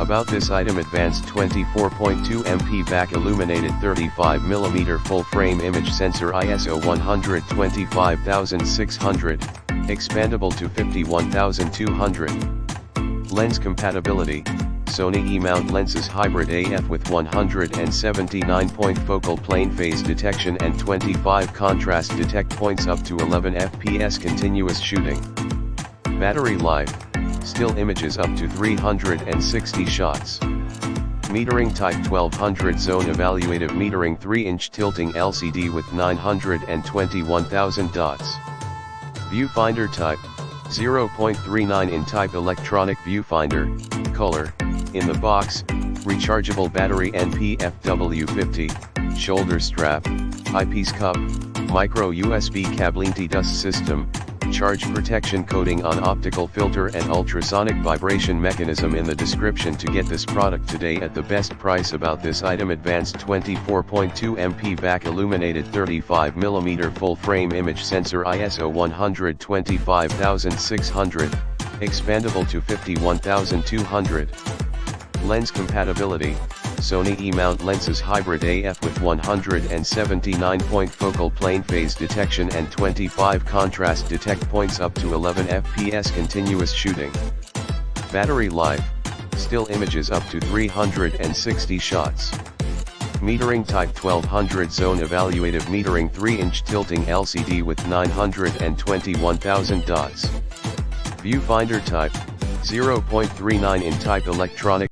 About this item: advanced 24.2 MP back illuminated 35mm full frame image sensor ISO 125600, expandable to 51200. Lens compatibility: Sony E-mount lenses hybrid AF with 179-point focal plane phase detection and 25 contrast detect points up to 11 fps continuous shooting. Battery life: still images up to 360 shots. Metering type: 1200 zone evaluative metering 3-inch tilting LCD with 921,000 dots. Viewfinder type: 0.39 in type electronic viewfinder, color, in the box, rechargeable battery NPFW50, shoulder strap, eyepiece cup, micro USB cable anti-dust system, charge protection coating on optical filter and ultrasonic vibration mechanism in the description to get this product today at the best price. About this item: advanced 24.2 MP back illuminated 35mm full frame image sensor ISO 125600, expandable to 51200. Lens compatibility: Sony E-mount lenses hybrid AF with 179-point focal plane phase detection and 25 contrast detect points up to 11 fps continuous shooting. Battery life: still images up to 360 shots. Metering type: 1200 zone evaluative metering 3-inch tilting LCD with 921,000 dots. Viewfinder type: 0.39 in type electronic